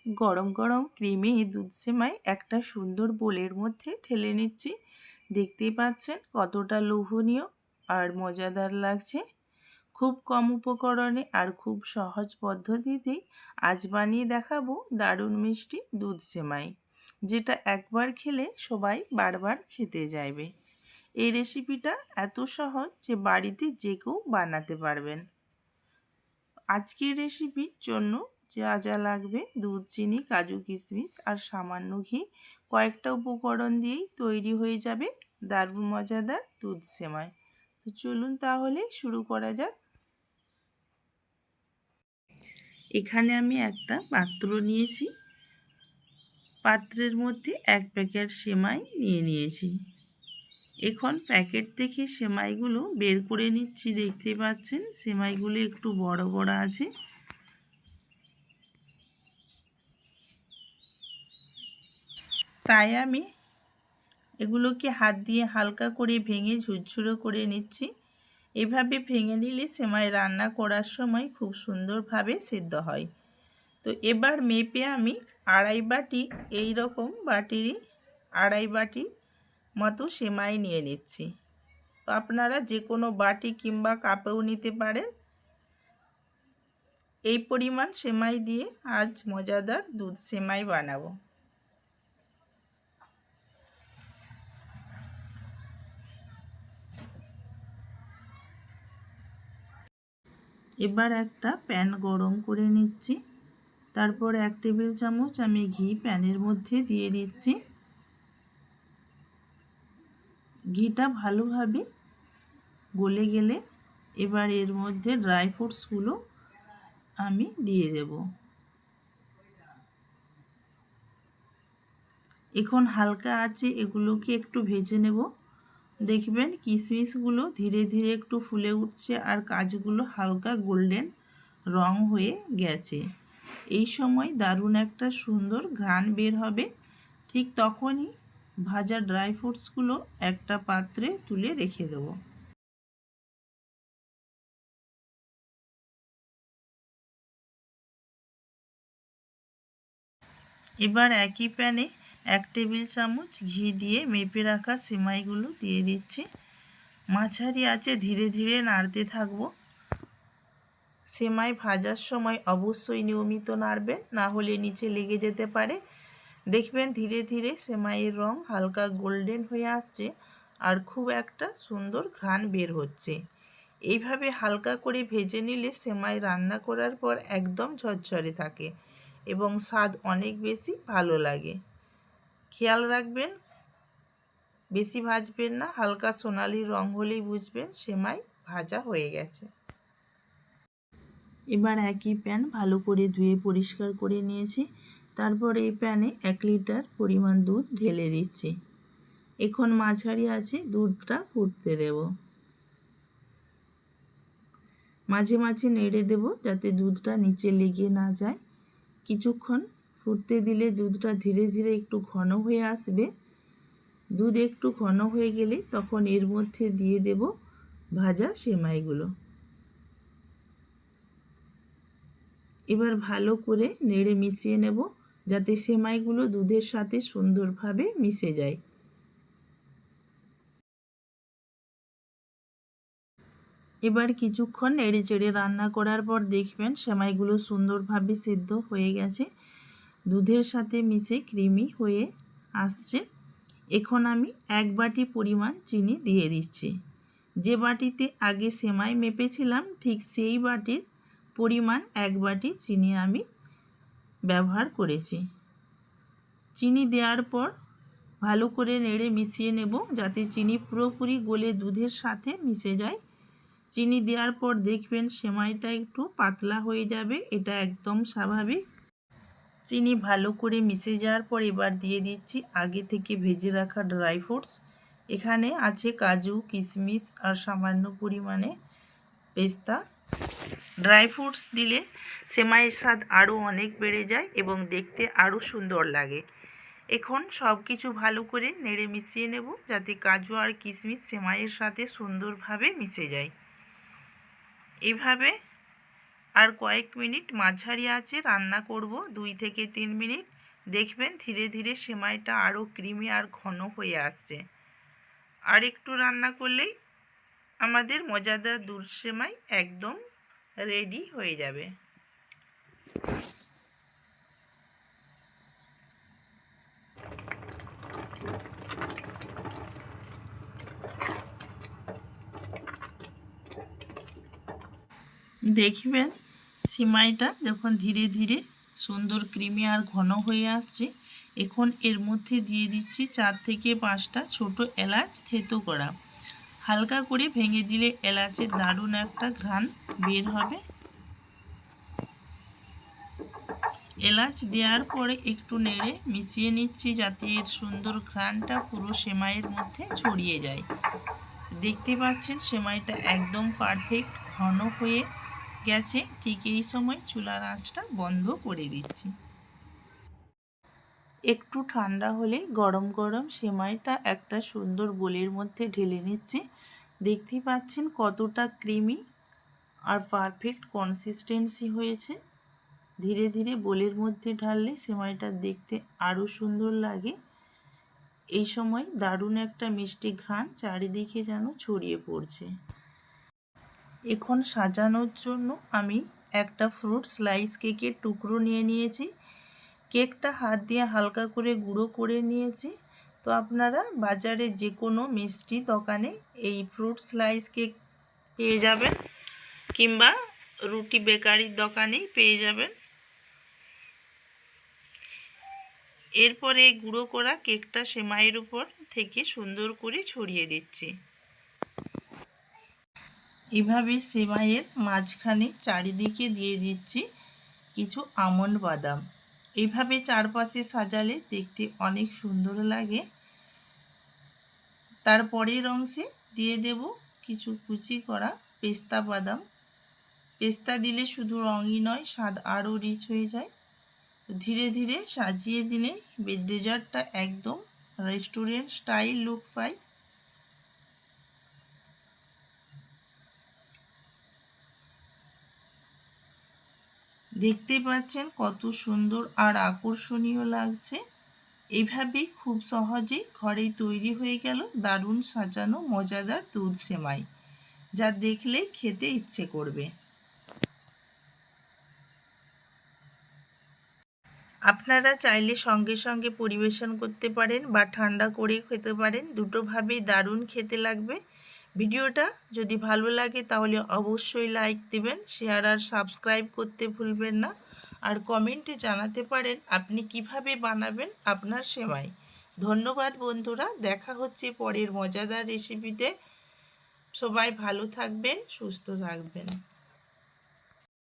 গরম গরম ক্রিমি দুধ সেমাই একটা সুন্দর বোলের মধ্যে ঢেলে নিচ্ছি। দেখতেই পাচ্ছেন কতটা লোভনীয় আর মজাদার লাগছে। খুব কম উপকরণে আর খুব সহজ পদ্ধতিতেই আজ বানিয়ে দেখাবো দারুণ মিষ্টি দুধ সেমাই, যেটা একবার খেলে সবাই বারবার খেতে চাইবে। এই রেসিপিটা এত সহজ যে বাড়িতে যে কেউ বানাতে পারবেন। আজকের রেসিপির জন্য যা যা লাগবে দুধ, চিনি, কাজু, কিশমিশ আর সামান্য ঘি, কয়েকটা উপকরণ দিয়েই তৈরি হয়ে যাবে দারুণ মজাদার দুধ সেমাই। তো চলুন তাহলে শুরু করা যাক। এখানে আমি একটা পাত্র নিয়েছি, পাত্রের মধ্যে 1 প্যাকেট সেমাই নিয়েছি। এখন প্যাকেট থেকে সেমাইগুলো বের করে নিচ্ছি। দেখতে পাচ্ছেন সেমাইগুলো একটু বড় বড় আছে, তাই আমি এগুলোকে হাত দিয়ে হালকা করে ভেঙে ঝুরঝুরো করে নিচ্ছি। এভাবে ভেঙে নিলে সেমাই রান্না করার সময় খুব সুন্দরভাবে সিদ্ধ হয়। তো এবার মেপে আমি 2.5 বাটি, এই রকম বাটিরই 2.5 বাটি মতো সেমাই নিয়ে নিচ্ছি। তো আপনারা যে কোনো বাটি কিংবা কাপেও নিতে পারেন। এই পরিমাণ সেমাই দিয়ে আজ মজাদার দুধ সেমাই বানাবো। এবার একটা প্যান গরম করে নিচ্ছি। তারপর 1 টেবিল চামচ আমি ঘি প্যানের মধ্যে দিয়ে দিচ্ছি। ঘিটা ভালোভাবে গলে গেলে এবার এর মধ্যে ড্রাই ফ্রুটসগুলো আমি দিয়ে দেব। এখন হালকা আঁচে এগুলোকে একটু ভেজে নেব। দেখবেন কিশমিশগুলো ধীরে ধীরে একটু ফুলে উঠছে আর কাজুগুলো হালকা গোল্ডেন রং হয়ে গেছে। এই সময় দারুণ একটা সুন্দর ঘ্রাণ বের হবে। ঠিক তখনই ভাজা ড্রাই ফ্রুটসগুলো একটা পাত্রে তুলে রেখে দেব। এবার একই প্যানে 1 টেবিল চামচ ঘি দিয়ে মেপে রাখা সেমাইগুলো দিয়ে দিচ্ছি। মাঝারি আঁচে ধীরে ধীরে নাড়তে থাকবো। সেমাই ভাজার সময় অবশ্যই নিয়মিত নাড়বেন, না হলে নিচে লেগে যেতে পারে। দেখবেন ধীরে ধীরে সেমাইয়ের রং হালকা গোল্ডেন হয়ে আসছে আর খুব একটা সুন্দর ঘ্রাণ বের হচ্ছে। এইভাবে হালকা করে ভেজে নিলে সেমাই রান্না করার পর একদম ঝরঝরে থাকে এবং স্বাদ অনেক বেশি ভালো লাগে। খেয়াল রাখবেন বেশি ভাজবেন না, হালকা সোনালি রং হলেই বুঝবেন সেমাই ভাজা হয়ে গেছে। এবার একই প্যান ভালো করে ধুয়ে পরিষ্কার করে নিয়েছি। তারপর এই প্যানে 1 লিটার পরিমাণ দুধ ঢেলে দিচ্ছি। এখন মাঝারি আঁচে দুধটা ফুটতে দেব। মাঝে মাঝে নেড়ে দেব যাতে দুধটা নিচে লেগে না যায়। কিছুক্ষণ ফুটতে দিলে দুধটা ধীরে ধীরে একটু ঘন হয়ে আসবে। দুধ একটু ঘন হয়ে গেলে তখন এর মধ্যে দিয়ে দেব ভাজা সেমাইগুলো। এবার ভালো করে নেড়ে মিশিয়ে নেব যাতে সেমাইগুলো দুধের সাথে সুন্দরভাবে মিশে যায়। এবার কিছুক্ষণ নেড়ে চেড়ে রান্না করার পর দেখবেন সেমাইগুলো সুন্দরভাবে সিদ্ধ হয়ে গেছে, দুধের সাথে মিশে ক্রিমি হয়ে আসছে। এখন আমি 1 বাটি পরিমাণ চিনি দিয়ে দিচ্ছি। যে বাটিতে আগে সেমাই মেপেছিলাম ঠিক সেই বাটির পরিমাণ 1 বাটি চিনি আমি ব্যবহার করেছি। চিনি দেওয়ার পর ভালো করে নেড়ে মিশিয়ে নেব যাতে চিনি পুরোপুরি গলে দুধের সাথে মিশে যায়। চিনি দেওয়ার পর দেখবেন সেমাইটা একটু পাতলা হয়ে যাবে, এটা একদম স্বাভাবিক। চিনি ভালো করে মিশে যাওয়ার পর এবার দিয়ে দিচ্ছি আগে থেকে ভেজে রাখা ড্রাই ফ্রুটস। এখানে আছে কাজু, কিশমিশ আর সামান্য পরিমাণে পেস্তা। ড্রাই ফ্রুটস দিলে সেমাইয়ের স্বাদ আরও অনেক বেড়ে যায় এবং দেখতে আরও সুন্দর লাগে। এখন সব কিছু ভালো করে নেড়ে মিশিয়ে নেব যাতে কাজু আর কিশমিশ সেমাইয়ের সাথে সুন্দরভাবে মিশে যায়। এইভাবে আর কয়েক মিনিট মাঝারি আঁচে রান্না করব, 2 থেকে 3 মিনিট। দেখবেন ধীরে ধীরে সেমাইটা আরও ক্রিমি আর ঘন হয়ে আসছে। আর একটু রান্না করলেই আমাদের মজাদার দুধ সেমাই একদম রেডি হয়ে যাবে। দেখবেন সিমাইটা যখন ধীরে ধীরে সুন্দর ক্রিমি আর ঘন হয়ে আসছে, এখন এর মধ্যে দিয়ে দিচ্ছি 4 থেকে 5টা ছোট এলাচ থেতো করা। হালকা করে ভেঙে দিলে এলাচের দারুণ একটা ঘ্রাণ বের হবে। এলাচ দেওয়ার পরে একটু নেড়ে মিশিয়ে নিচ্ছি যাতে এর সুন্দর ঘ্রাণটা পুরো সেমাইয়ের মধ্যে ছড়িয়ে যায়। দেখতে পাচ্ছেন সেমাইটা একদম পারফেক্ট ঘন হয়ে গেছে। ঠিক এই সময় চুলার আঁচটা বন্ধ করে দিচ্ছি। একটু ঠান্ডা হলে গরম গরম সেমাইটা একটা সুন্দর বোলের মধ্যে ঢেলে নিচ্ছি। দেখতেই পাচ্ছেন কতটা ক্রিমি আর পারফেক্ট কনসিস্টেন্সি হয়েছে। ধীরে ধীরে বোলের মধ্যে ঢাললে সেমাইটা দেখতে আরও সুন্দর লাগে। এই সময় দারুণ একটা মিষ্টি ঘ্রাণ চারিদিকে যেন ছড়িয়ে পড়ছে। এখন সাজানোর জন্য আমি একটা ফ্রুট স্লাইস কেকের টুকরো নিয়ে নিয়েছি। কেকটা হাত দিয়ে হালকা করে গুঁড়ো করে নিয়েছি। তো আপনারা বাজারে যে কোনো মিষ্টি দোকানে এই ফ্রুট স্লাইস কেক পেয়ে যাবেন, কিংবা রুটি বেকারির দোকানেই পেয়ে যাবেন। এরপরে গুঁড়ো করা কেকটা সেমাইয়ের উপর থেকে সুন্দর করে ছড়িয়ে দিচ্ছি। এভাবে সেমাইয়ের মাঝখানে চারিদিকে দিয়ে দিচ্ছি কিছু আমন্ড বাদাম। এইভাবে চারপাশে সাজালে দেখতে অনেক সুন্দর লাগে। তারপরের অংশে দিয়ে দেব কিছু কুচি করা পেস্তা বাদাম। পেস্তা দিলে শুধু রঙই নয়, স্বাদ আরও রিচ হয়ে যায়। ধীরে ধীরে সাজিয়ে দিলে ডেজার্টটা একদম রেস্টুরেন্ট স্টাইল লুক পায়। দেখতেই পাচ্ছেন কত সুন্দর আর আকর্ষণীয় লাগছে। এইভাবেই খুব সহজেই ঘরেই তৈরি হয়ে গেল দারুণ সাজানো মজাদার দুধ সেমাই, যা দেখলেই খেতে ইচ্ছে করবে। আপনারা চাইলে সঙ্গে সঙ্গে পরিবেশন করতে পারেন বা ঠান্ডা করে খেতে পারেন, দুটোভাবেই দারুণ খেতে লাগবে। ভিডিওটা যদি ভালো লাগে তাহলে অবশ্যই লাইক দেবেন, শেয়ার আর সাবস্ক্রাইব করতে ভুলবেন না। আর কমেন্টে জানাতে পারেন আপনি কিভাবে বানাবেন আপনার সেমাই। ধন্যবাদ বন্ধুরা, দেখা হচ্ছে পরের মজাদার রেসিপিতে। সবাই ভালো থাকবেন, সুস্থ থাকবেন।